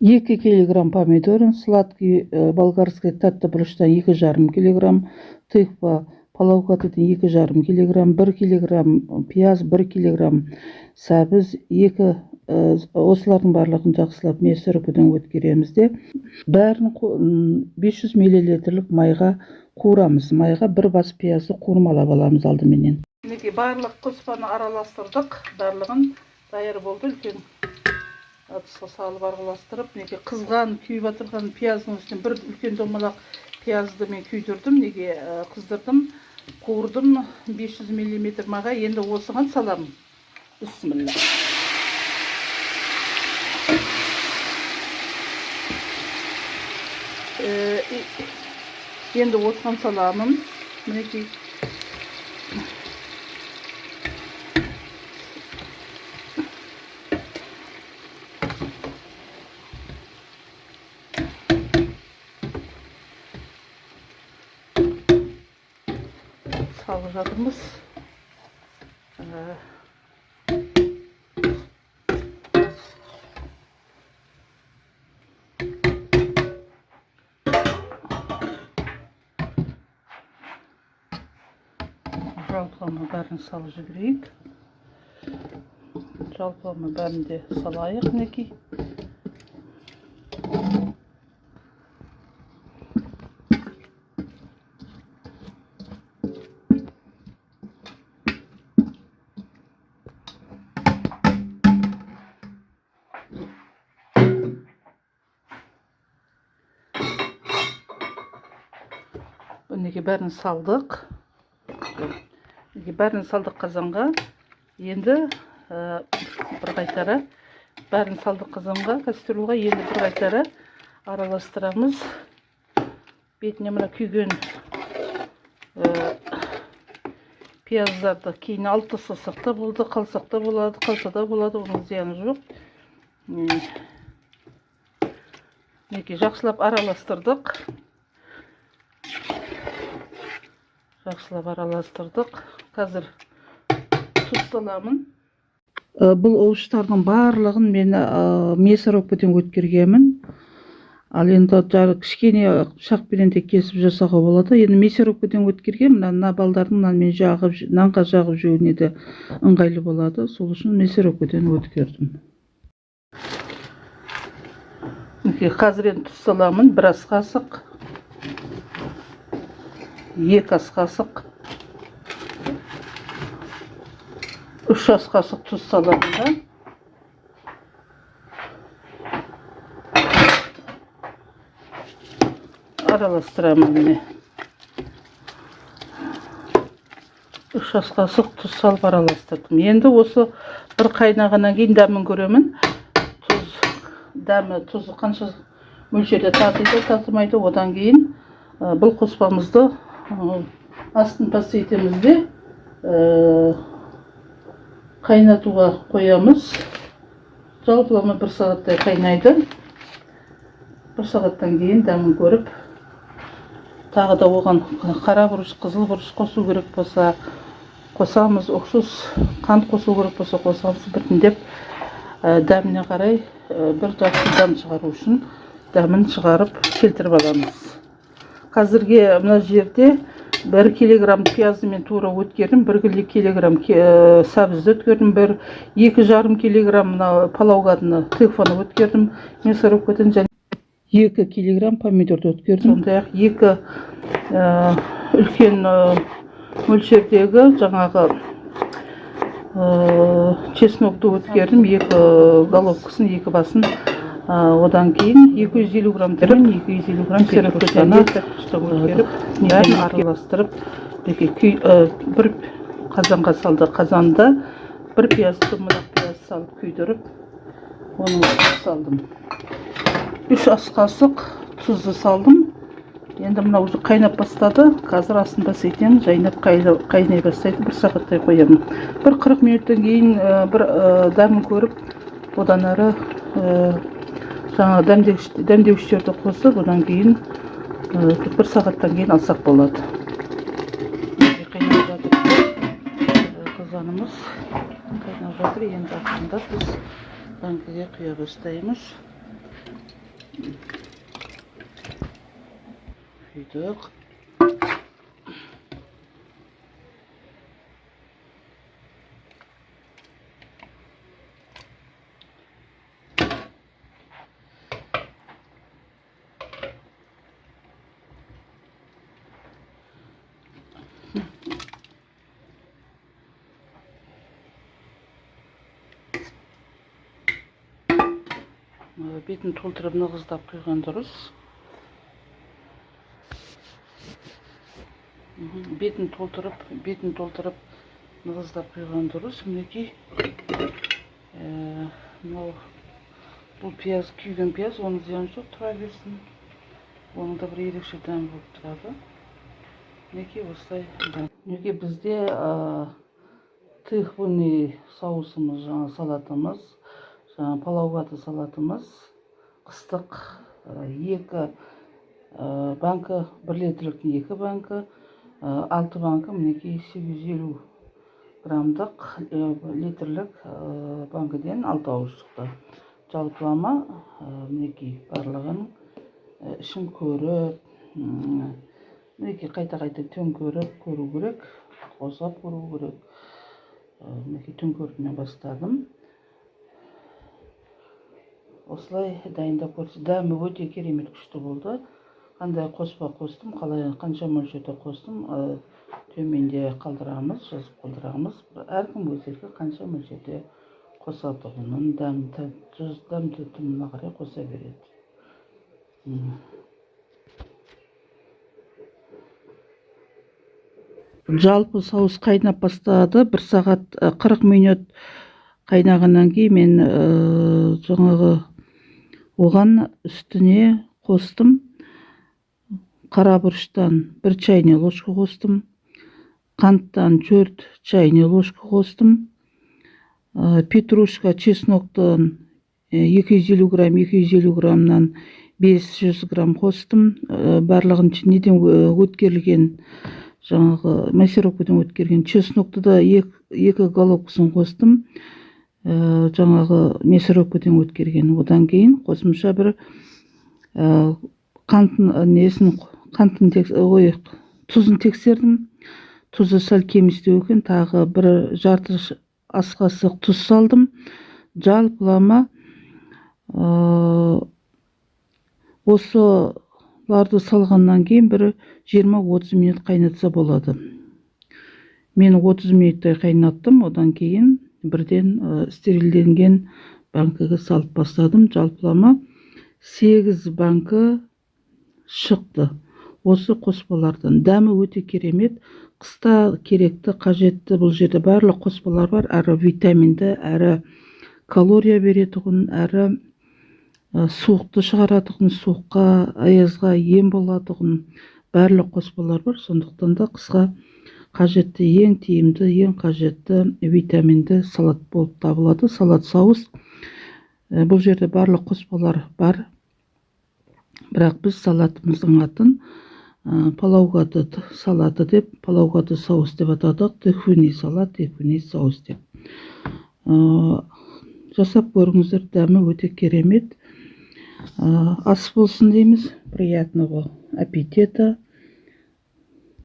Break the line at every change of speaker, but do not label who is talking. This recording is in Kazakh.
2 килограмм помидор, сладкий болгарский тәтті бұрыштан 2,5 килограмм, тыква палауқатыдан 2,5 килограмм, 1 килограмм пияз, 1 килограмм сәбіз, 2 осылардың барлығын жақсылап мясорубкадан өткереміз де, бәрін 500 мл майға қуырамыз. Майға бір бас пиязды қуырмалап аламыз алдыменен. Мінекей барлық қоспаны араластырдық, барлығын даяр болды. Үлкен ыдысқа салып араластырып, мінекей қызған, күйіп жатырған пияздың үстіне бір үлкен домалақ пиязды мен күйдірдім, неге қыздырдым, қуырдым 500 мл майға. Енді осыған саламын. Бисмилла. Енді осыған саламын. Мінекей салып жатырмыз. Жалпылама бәрін салып жіберейік. Жалпылама бәрін де салайық, мінекей. Мінекей бәрін салдық. Бәрін салдық қазанға. Енді бір қайтара бәрін салдық қазанға, кастрюльға. Енді бір қайтара араластырамыз. Бетіне мына күйген пияздарды кейін алып тастасақ та болды, қалсақ та болады, қалса да болады, оның зияны жоқ. Мінекей жақсылап араластырдық. Қазір тұз саламын. Бұл овощтардың барлығын мен мясорубкадан өткергенмін. Ал енді кішкене пышақпенен де кесіп жасауға болады. Енді мясорубкадан өткерген, мына балдардың нанға жағып жеуіне де ыңғайлы болады. Сол үшін мясорубкадан өткердім. Қазір енді тұз саламын. 1 ас қасық, 2 ас қасық, 3 ас қасық тұз саламын. Араластырамын міне. 3 ас қасық тұз салып араластырдым. Енді осы бір қайнағаннан кейін дәмін көремін. Тұзы қанша мөлшерде татиды, татымайды. Одан кейін бұл қоспамызды астын пастайтеміз де қайнатуға қоямыз. Жалпылама 1 сағаттай қайнайды. 1 сағаттан кейін дәмін көріп, тағы да оған қара бұрыш, қызыл бұрыш қосу керек болса қосамыз, ұқсыз қант қосу керек болса қосамыз. Біртіндеп дәміне қарай бір жақсы дәм шығару үшін дәмін шығарып келтіріп аламыз. Қазірге мына жерде 1 килограмм пиязды мен тура өткердім, 1 килограмм сәбізді өткердім, 2,5 килограмм палауғадыны тыкваны өткердім мясорубкадан, және 2 килограмм помидорды өткердім. Сондай-ақ 2 үлкен мөлшердегі жаңағы чеснокты өткердім, 2 головкасын, 2 басын. Одан кейін 250 грамм терін, 250 грамм мясорубкадан өткеріп, бәрін араластырып, бір қазанға салды. Қазанда 1 пиязды мына пияз салып күйдіріп, оны салдым. 3 ас қасық тұзды салдым. Енді мына уже қайнап бастады. Қазір асын басайтын, жайнап қайнай бастайды. 1 сағаттай қоямын. 40 минуттан кейін бір дәмін көріп, одан әрі жаңа дәмдеуіштерді қосып, одан кейін 1 сағаттан кейін алсақ болады. Қайнап жатыр қазанымыз. Қайнап жатыр. Енді ақырындап біз банкіге құя бастаймыз. Құйдық. Бетін толтырып нығыздап құйған дұрыс. Бетін толтырып нығыздап құйған дұрыс. Мінекей, бұл пияз, күйген пияз, оны зиян жоқ, тұра берсін. Оның да бір ерекше дәм болып тұрады. Мінекей осылай. Мінекей бізде тыквенный соусымыз, жаңа салатымыз, жаңа палаугаты салатымыз, қыстық 2 банка, 1 литрлік 2 банка, 6 банка, мінекей 850 грамдық литрлік банкіден 6 ауыз шықты. Жалпылама мінекей барлығын ішін көріп, мінекей қайта-қайта төңкеріп көру керек, қосап көру керек. Мінекей төңкеріп бастадым. Осылай дайындап көрсі. Дәмі өте керемет күшті болды. Қандай қоспа қостым, қанша мөлшерде қостым, төменде қалдырамыз, жазып қалдырамыз. Әркім өзі қанша мөлшерде қосатығының дәм-тұзына қарай қоса береді. Жалпы соус қайнап бастады. 1 сағат 40 минут қайнағаннан кейін мен жаңағы оған үстіне қостым. Қара бұрыштан 1 чайный ложка қостым. Қанттан 4 чайный ложка қостым. Петрушка, чесноктан 250 граммнан 500 грамм қостым. Барлығын неден өткерілген, жаңағы мясорубкадан өткерген чеснокты да 2 головкасын қостым. Жаңағы мясорубкадан өткерген. Одан кейін қосымша бір тұзын тексердім. Тұзы сәл кемістеу екен, тағы 1 жарты ас қасық тұз салдым. Жалпылама осыларды салғаннан кейін бір 20-30 минут қайнатса болады. Мен 30 минуттай қайнаттым, одан кейін бірден стерилденген банкаға салып бастадым. Жалпылама 8 банка шықты осы қоспалардан. Дәмі өте керемет. Қыста керекті, қажетті, бұл жерде барлық қоспалар бар. Әрі витаминді, әрі калория беретұғын, әрі суықты шығаратұғын, суыққа, аязға ем болатұғын барлық қоспалар бар. Сондықтан да қысқа қажетті, ең тиімді, ең қажетті витаминді салат болып табылады. Салат соус. Бұл жерде барлық қоспалар бар. Бірақ біз салатымыздың атын палаугаты салаты деп, палаугаты соус деп атадық. Тыквенный салат, тыквенный соус деп. Жасап көріңіздер, дәмі өте керемет. Ас болсын дейміз. Приятного аппетита.